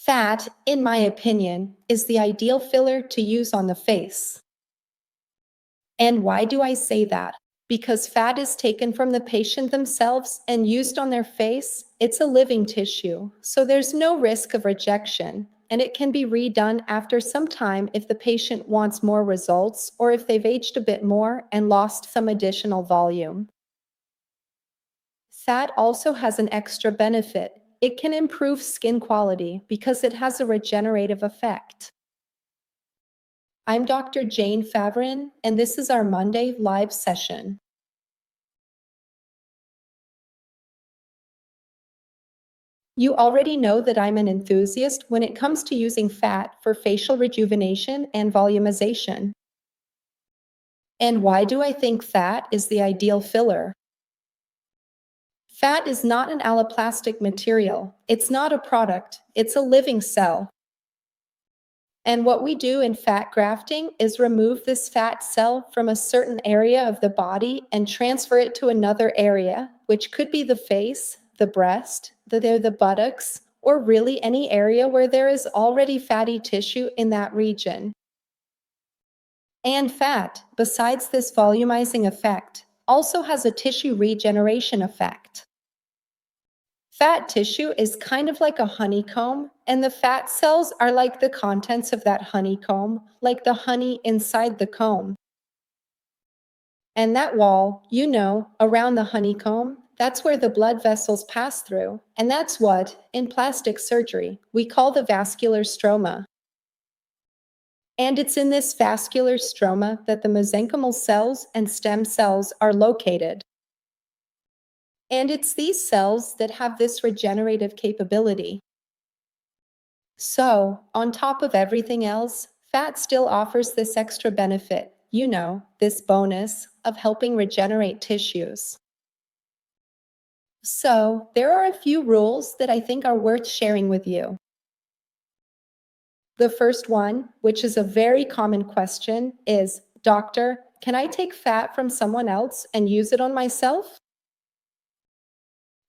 Fat, in my opinion, is the ideal filler to use on the face. And why do I say that? Because fat is taken from the patient themselves and used on their face. It's a living tissue, so there's no risk of rejection, and it can be redone after some time if the patient wants more results or if they've aged a bit more and lost some additional volume. Fat also has an extra benefit. It can improve skin quality because it has a regenerative effect. I'm Dr. Jane Favrin, and this is our Monday live session. You already know that I'm an enthusiast when it comes to using fat for facial rejuvenation and volumization. And why do I think fat is the ideal filler? Fat is not an alloplastic material. It's not a product. It's a living cell. And what we do in fat grafting is remove this fat cell from a certain area of the body and transfer it to another area, which could be the face, the breast, the buttocks, or really any area where there is already fatty tissue in that region. And fat, besides this volumizing effect, also has a tissue regeneration effect. Fat tissue is kind of like a honeycomb, and the fat cells are like the contents of that honeycomb, like the honey inside the comb. And that wall, around the honeycomb, that's where the blood vessels pass through, and that's what, in plastic surgery, we call the vascular stroma. And it's in this vascular stroma that the mesenchymal cells and stem cells are located. And it's these cells that have this regenerative capability. So, on top of everything else, fat still offers this extra benefit, this bonus of helping regenerate tissues. So, there are a few rules that I think are worth sharing with you. The first one, which is a very common question, is, Doctor, can I take fat from someone else and use it on myself?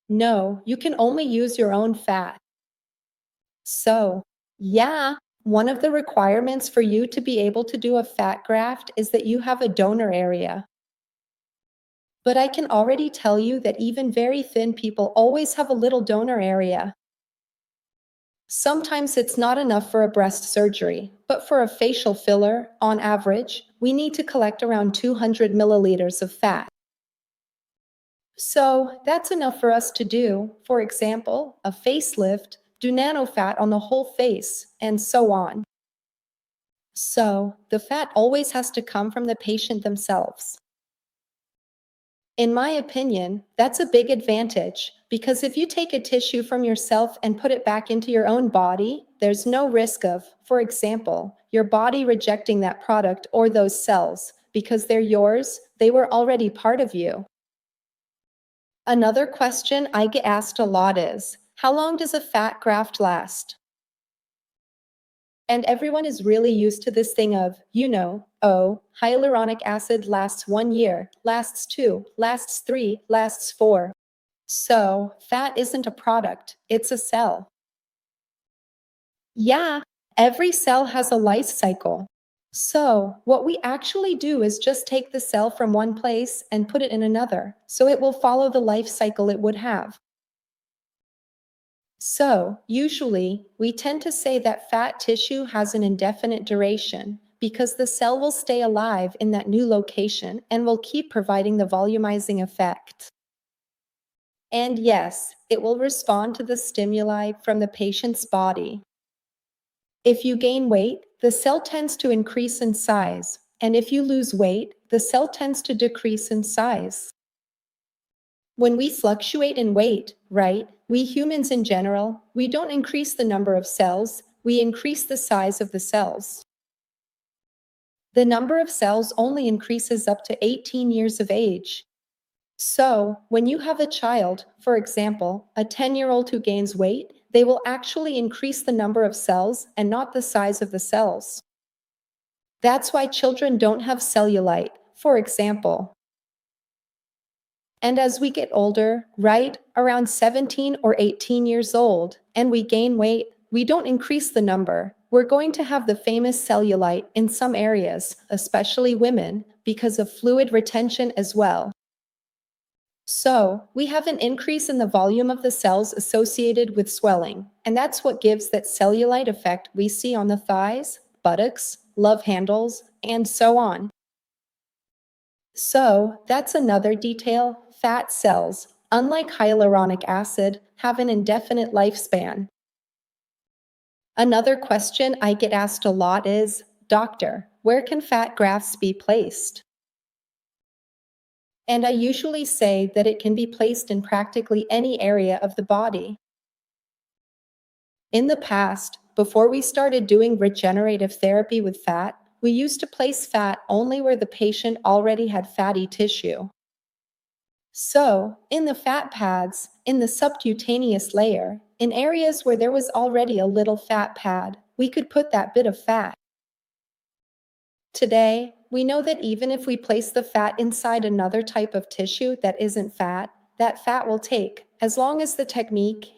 No, you can only use your own fat. So, yeah, one of the requirements for you to be able to do a fat graft is that you have a donor area. But I can already tell you that even very thin people always have a little donor area. Sometimes it's not enough for a breast surgery, but for a facial filler, on average, we need to collect around 200 milliliters of fat. So that's enough for us to do, for example, a facelift, do nanofat on the whole face, and so on. So the fat always has to come from the patient themselves. In my opinion, that's a big advantage, because if you take a tissue from yourself and put it back into your own body, there's no risk of, for example, your body rejecting that product or those cells, because they're yours, they were already part of you. Another question I get asked a lot is, how long does a fat graft last? And everyone is really used to this thing of, hyaluronic acid lasts 1 year, lasts 2, lasts 3, lasts 4. So, fat isn't a product, it's a cell. Yeah, every cell has a life cycle. So, what we actually do is just take the cell from one place and put it in another, so it will follow the life cycle it would have. So, usually, we tend to say that fat tissue has an indefinite duration because the cell will stay alive in that new location and will keep providing the volumizing effect. And yes, it will respond to the stimuli from the patient's body. If you gain weight, the cell tends to increase in size, and if you lose weight, the cell tends to decrease in size. When we fluctuate in weight, right, we humans in general, we don't increase the number of cells, we increase the size of the cells. The number of cells only increases up to 18 years of age. So, when you have a child, for example, a 10-year-old who gains weight, they will actually increase the number of cells and not the size of the cells. That's why children don't have cellulite, for example. And as we get older, right, around 17 or 18 years old, and we gain weight, we don't increase the number. We're going to have the famous cellulite in some areas, especially women, because of fluid retention as well. So, we have an increase in the volume of the cells associated with swelling, and that's what gives that cellulite effect we see on the thighs, buttocks, love handles, and so on. So, that's another detail. Fat cells, unlike hyaluronic acid, have an indefinite lifespan. Another question I get asked a lot is, Doctor, where can fat grafts be placed? And I usually say that it can be placed in practically any area of the body. In the past, before we started doing regenerative therapy with fat, we used to place fat only where the patient already had fatty tissue. So, in the fat pads, in the subcutaneous layer, in areas where there was already a little fat pad, we could put that bit of fat. Today, we know that even if we place the fat inside another type of tissue that isn't fat, that fat will take, as long as the technique,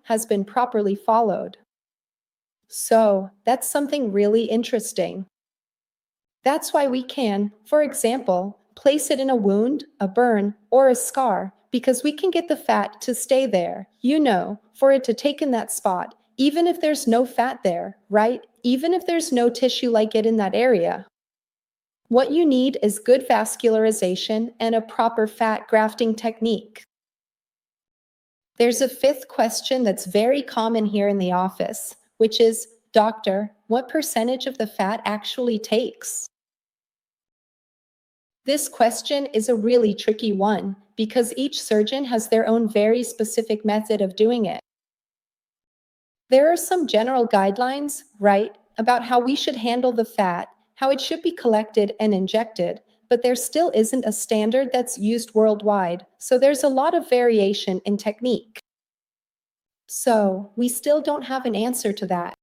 has been properly followed. So, that's something really interesting. That's why we can, for example, place it in a wound, a burn, or a scar, because we can get the fat to stay there, for it to take in that spot, even if there's no fat there, right? Even if there's no tissue like it in that area. What you need is good vascularization and a proper fat grafting technique. There's a fifth question that's very common here in the office, which is, Doctor, what percentage of the fat actually takes? This question is a really tricky one because each surgeon has their own very specific method of doing it. There are some general guidelines, right, about how we should handle the fat, how it should be collected and injected, but there still isn't a standard that's used worldwide, so there's a lot of variation in technique. So, we still don't have an answer to that.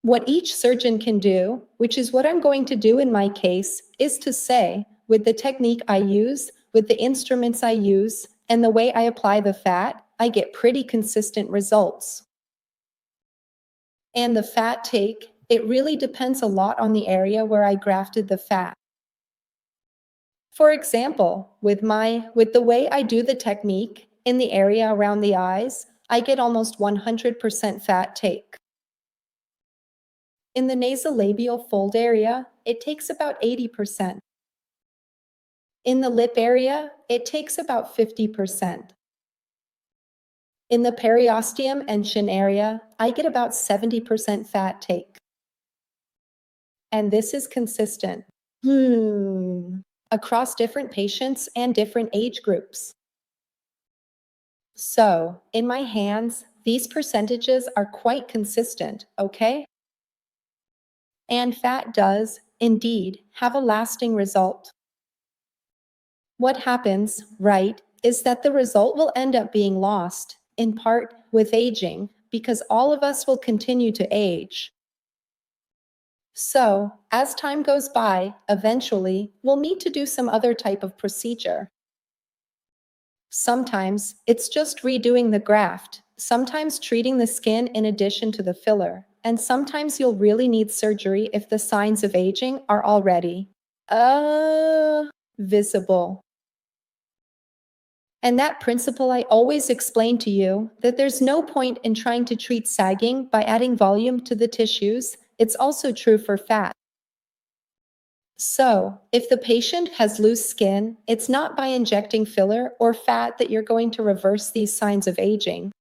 What each surgeon can do, which is what I'm going to do in my case, is to say, with the technique I use, with the instruments I use, and the way I apply the fat, I get pretty consistent results. And the fat take, it really depends a lot on the area where I grafted the fat. For example, with the way I do the technique, in the area around the eyes, I get almost 100% fat take. In the nasolabial fold area, it takes about 80%. In the lip area, it takes about 50%. In the periosteum and chin area, I get about 70% fat take. And this is consistent. Across different patients and different age groups. So, in my hands, these percentages are quite consistent, okay? And fat does, indeed, have a lasting result. What happens, right, is that the result will end up being lost, in part, with aging, because all of us will continue to age. So, as time goes by, eventually, we'll need to do some other type of procedure. Sometimes, it's just redoing the graft, sometimes treating the skin in addition to the filler, and sometimes you'll really need surgery if the signs of aging are already visible. And that principle I always explain to you, that there's no point in trying to treat sagging by adding volume to the tissues. It's also true for fat. So, if the patient has loose skin, it's not by injecting filler or fat that you're going to reverse these signs of aging.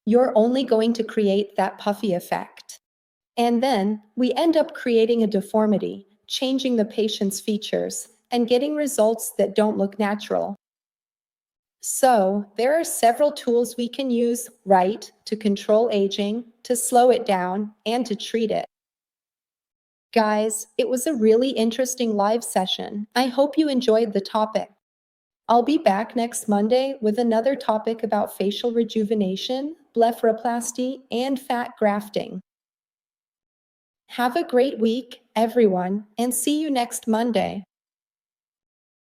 You're only going to create that puffy effect. And then, we end up creating a deformity, changing the patient's features, and getting results that don't look natural. So, there are several tools we can use, right, to control aging, to slow it down, and to treat it. Guys, it was a really interesting live session. I hope you enjoyed the topic. I'll be back next Monday with another topic about facial rejuvenation, blepharoplasty, and fat grafting. Have a great week, everyone, and see you next Monday.